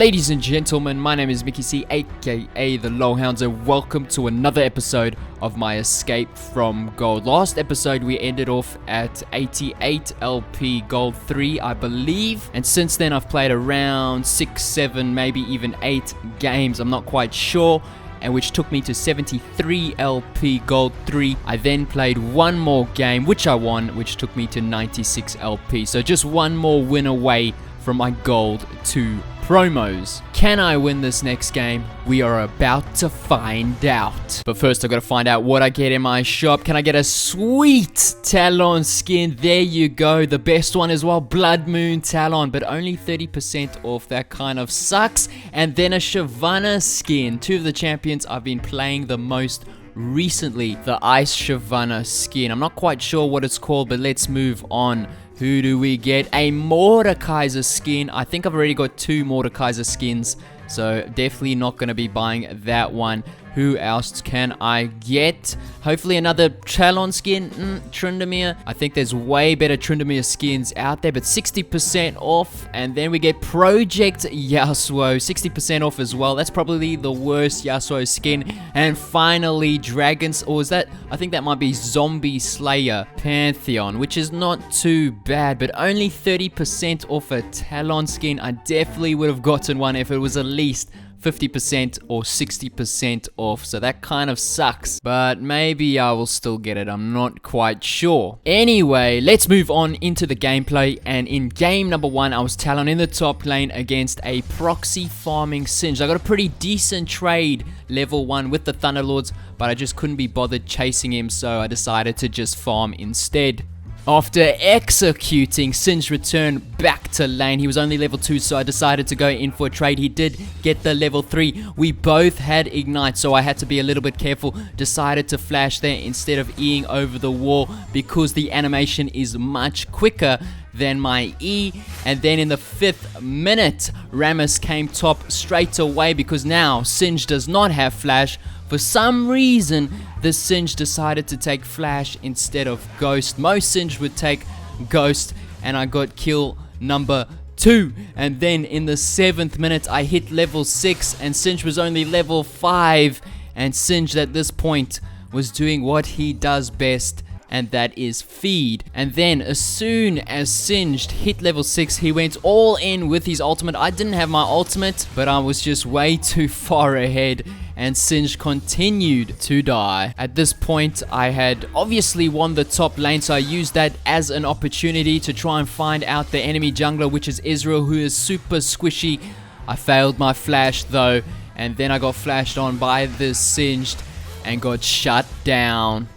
Ladies and gentlemen, my name is Mickey C, aka TheLoLHounds, and welcome to another episode of my escape from gold. Last episode we ended off at 88 LP gold 3, I believe, and since then I've played around 6, 7, maybe even 8 games, I'm not quite sure, and which took me to 73 LP gold 3. I then played one more game, which I won, which took me to 96 LP, so just one more win away from my gold 2 promos. Can I win this next game? We are about to find out. But first I gotta find out what I get in my shop. Can I get a sweet Talon skin? There you go, the best one as well, Blood Moon Talon, but only 30% off. That kind of sucks. And then a Shyvana skin, two of the champions I've been playing the most recently, the Ice Shyvana skin. I'm not quite sure what it's called, but let's move on. Who do we get? A Mordekaiser skin. I think I've already got 2 Mordekaiser skins, so definitely not going to be buying that one. Who else can I get? Hopefully another Talon skin. Tryndamere. I think there's way better Tryndamere skins out there, but 60% off. And then we get Project Yasuo, 60% off as well. That's probably the worst Yasuo skin. And finally, Dragons, or is that? I think that might be Zombie Slayer Pantheon, which is not too bad, but only 30% off a Talon skin. I definitely would have gotten one if it was at least 50% or 60% off, so that kind of sucks, but maybe I will still get it, I'm not quite sure. Anyway, let's move on into the gameplay, and in game number 1 I was Talon in the top lane against a proxy farming Singed. I got a pretty decent trade level 1 with the Thunderlords, but I just couldn't be bothered chasing him, so I decided to just farm instead. After executing Singed return back to lane, he was only level 2, so I decided to go in for a trade. He did get the level 3. We both had Ignite, so I had to be a little bit careful. Decided to flash there instead of Eing over the wall because the animation is much quicker than my E. And then in the 5th minute, Rammus came top straight away because now Singed does not have flash. For some reason, the Singed decided to take Flash instead of Ghost. Most Singed would take Ghost, and I got kill number 2. And then in the 7th minute, I hit level 6, and Singed was only level 5. And Singed at this point was doing what he does best, and that is feed. And then as soon as Singed hit level 6, he went all in with his ultimate. I didn't have my ultimate, but I was just way too far ahead, and Singed continued to die. At this point, I had obviously won the top lane, so I used that as an opportunity to try and find out the enemy jungler, which is Israel, who is super squishy. I failed my flash though, and then I got flashed on by this Singed and got shut down.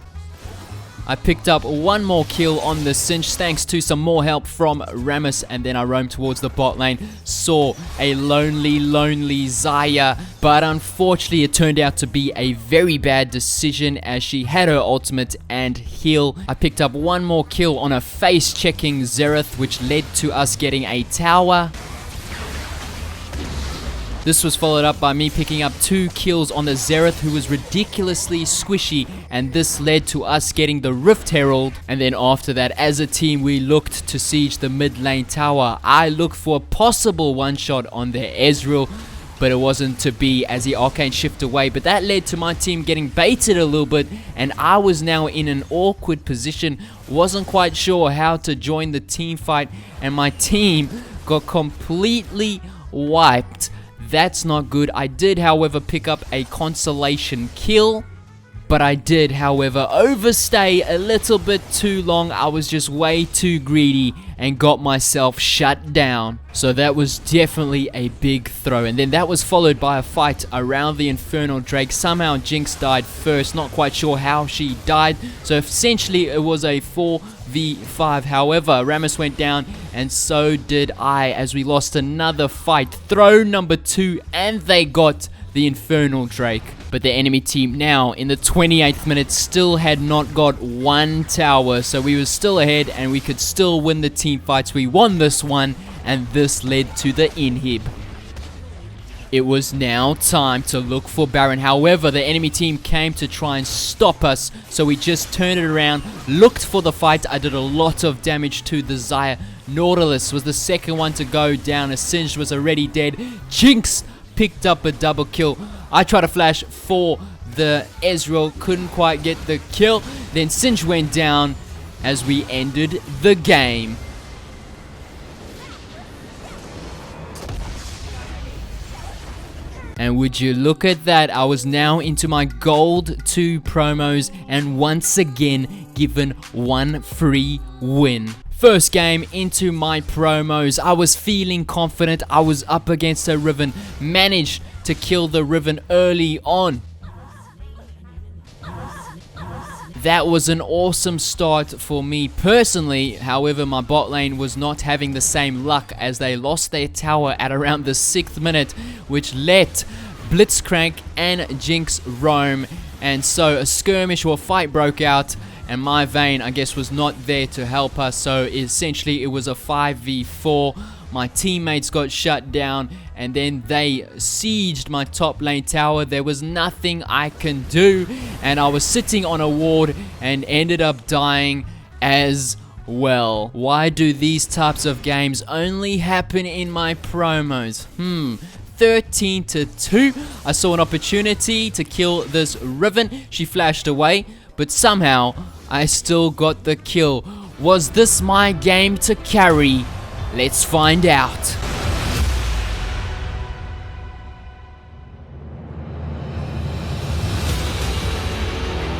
I picked up one more kill on the Singed thanks to some more help from Rammus, and then I roamed towards the bot lane, saw a lonely Xayah, but unfortunately it turned out to be a very bad decision as she had her ultimate and heal. I picked up one more kill on a face-checking Xerath, which led to us getting a tower. This was followed up by me picking up 2 kills on the Xerath, who was ridiculously squishy, and this led to us getting the Rift Herald. And then after that, as a team, we looked to siege the mid lane tower. I looked for a possible one-shot on the Ezreal, but it wasn't to be as he arcane shift away. But that led to my team getting baited a little bit, and I was now in an awkward position. Wasn't quite sure how to join the team fight, and my team got completely wiped. That's not good. I did, however, pick up a consolation kill, but I did, however, overstay a little bit too long. I was just way too greedy and got myself shut down. So that was definitely a big throw. And then that was followed by a fight around the Infernal Drake. Somehow Jinx died first. Not quite sure how she died. So essentially it was a 4v5. However, Rammus went down and so did I as we lost another fight. Throw number 2, and they got the Infernal Drake. But the enemy team now in the 28th minute still had not got one tower, so we were still ahead and we could still win the team fights. We won this one, and this led to the inhib. It was now time to look for Baron. However, the enemy team came to try and stop us, so we just turned it around, looked for the fight. I did a lot of damage to the Xayah. Nautilus was the second one to go down as Singed was already dead. Jinx picked up a double kill. I tried to flash for the Ezreal, couldn't quite get the kill. Then Singed went down as we ended the game. And would you look at that, I was now into my gold 2 promos and once again given 1 free win. First game into my promos, I was feeling confident. I was up against a Riven, managed to kill the Riven early on. That was an awesome start for me personally. However, my bot lane was not having the same luck as they lost their tower at around the 6th minute, which let Blitzcrank and Jinx roam. And so a skirmish or a fight broke out, and my Vayne, I guess, was not there to help us. So essentially it was a 5v4. My teammates got shut down, and then they sieged my top lane tower. There was nothing I can do, and I was sitting on a ward and ended up dying as well. Why do these types of games only happen in my promos? 13-2. I saw an opportunity to kill this Riven. She flashed away, but somehow I still got the kill. Was this my game to carry? Let's find out.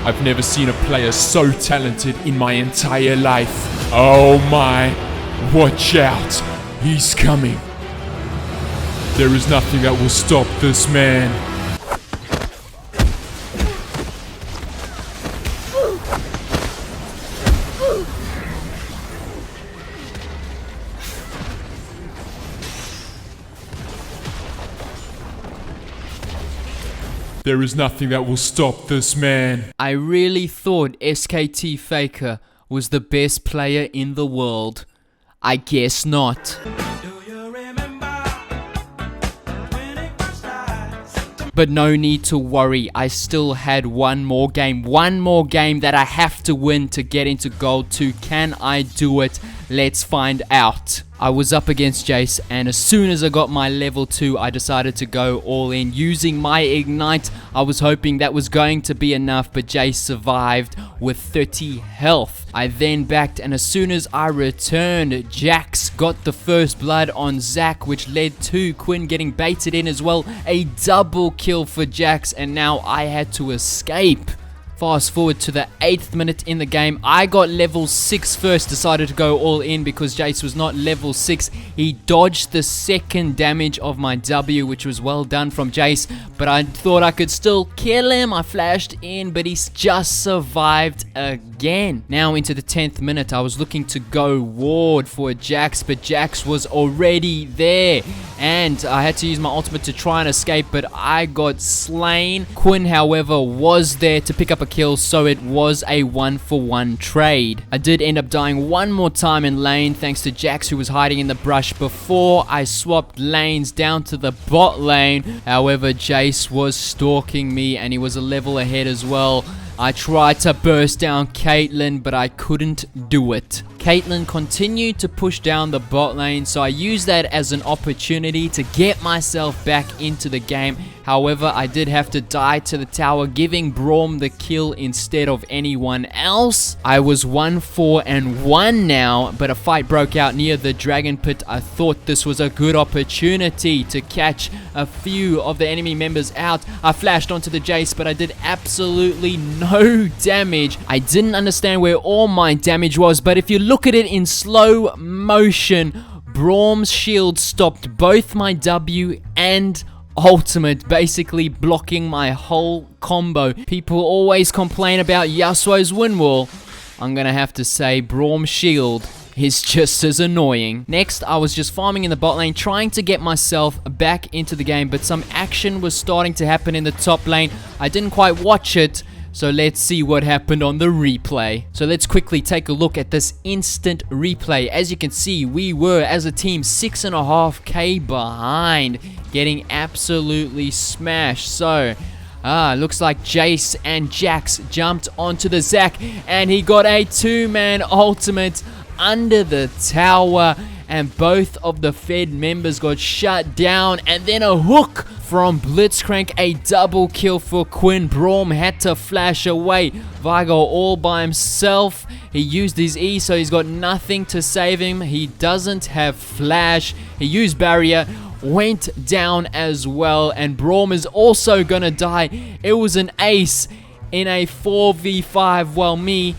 I've never seen a player so talented in my entire life. Oh my, watch out, he's coming. There is nothing that will stop this man. There is nothing that will stop this man. I really thought SKT Faker was the best player in the world. I guess not. But no need to worry, I still had one more game that I have to win to get into Gold 2. Can I do it? Let's find out. I was up against Jace, and as soon as I got my level 2, I decided to go all in using my Ignite. I was hoping that was going to be enough, but Jace survived with 30 health. I then backed, and as soon as I returned, Jax got the first blood on Zac, which led to Quinn getting baited in as well. A double kill for Jax, and now I had to escape. Fast forward to the 8th minute in the game. I got level 6 first, decided to go all in because Jace was not level 6. He dodged the second damage of my W, which was well done from Jace, but I thought I could still kill him. I flashed in, but he's just survived again. Now into the 10th minute, I was looking to go ward for Jax, but Jax was already there, and I had to use my ultimate to try and escape, but I got slain. Quinn, however, was there to pick up a kill, so it was a 1-for-1 trade. I did end up dying one more time in lane thanks to Jax, who was hiding in the brush before I swapped lanes down to the bot lane. However, Jace was stalking me, and he was a level ahead as well. I tried to burst down Caitlyn, but I couldn't do it. Caitlyn continued to push down the bot lane, so I used that as an opportunity to get myself back into the game. However, I did have to die to the tower, giving Braum the kill instead of anyone else. I was 1-4-1 now, but a fight broke out near the Dragon Pit. I thought this was a good opportunity to catch a few of the enemy members out. I flashed onto the Jace, but I did absolutely no damage. I didn't understand where all my damage was, but if you look at it in slow motion, Braum's shield stopped both my W and ultimate, basically blocking my whole combo. People always complain about Yasuo's win wall. I'm gonna have to say Braum's shield is just as annoying. Next, I was just farming in the bot lane, trying to get myself back into the game, but some action was starting to happen in the top lane. I didn't quite watch it, So let's see what happened on the replay. So let's quickly take a look at this instant replay. As you can see, we were as a team 6.5k behind, getting absolutely smashed. So looks like Jace and Jax jumped onto the Zac, and he got a 2-man ultimate under the tower, and both of the Fed members got shut down, and then a hook from Blitzcrank, a double kill for Quinn. Braum had to flash away. Vigo all by himself. He used his E, so he's got nothing to save him. He doesn't have flash. He used barrier, went down as well, and Braum is also gonna die. It was an ace in a 4v5, while me,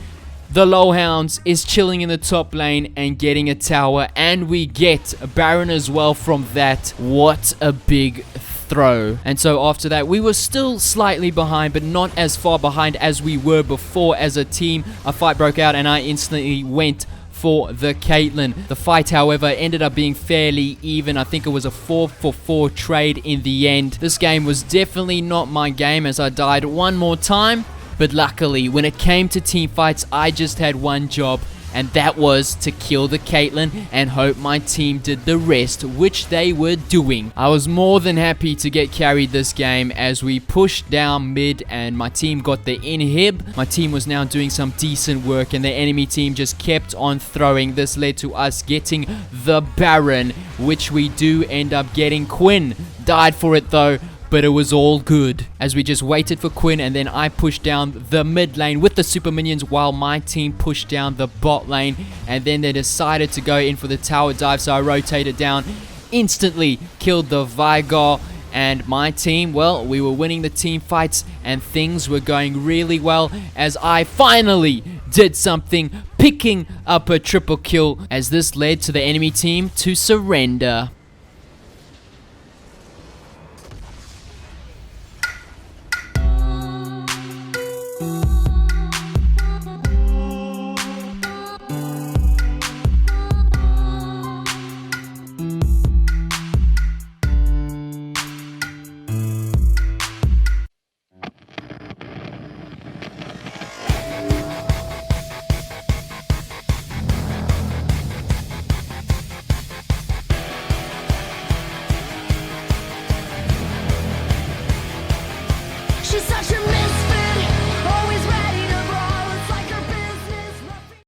TheLoLHounds, is chilling in the top lane and getting a tower, and we get a Baron as well from that. What a big throw. And so after that, we were still slightly behind, but not as far behind as we were before. As a team, a fight broke out, and I instantly went for the Caitlyn. The fight, however, ended up being fairly even. I think it was a 4-for-4 trade in the end. This game was definitely not my game, as I died one more time. But luckily, when it came to team fights, I just had one job, and that was to kill the Caitlyn and hope my team did the rest, which they were doing. I was more than happy to get carried this game as we pushed down mid and my team got the inhib. My team was now doing some decent work, and the enemy team just kept on throwing. This led to us getting the Baron, which we do end up getting. Quinn died for it though, but it was all good as we just waited for Quinn, and then I pushed down the mid lane with the super minions while my team pushed down the bot lane, and then they decided to go in for the tower dive, so I rotated down, instantly killed the Vigar, and my team, well, we were winning the team fights and things were going really well as I finally did something, picking up a triple kill, as this led to the enemy team to surrender.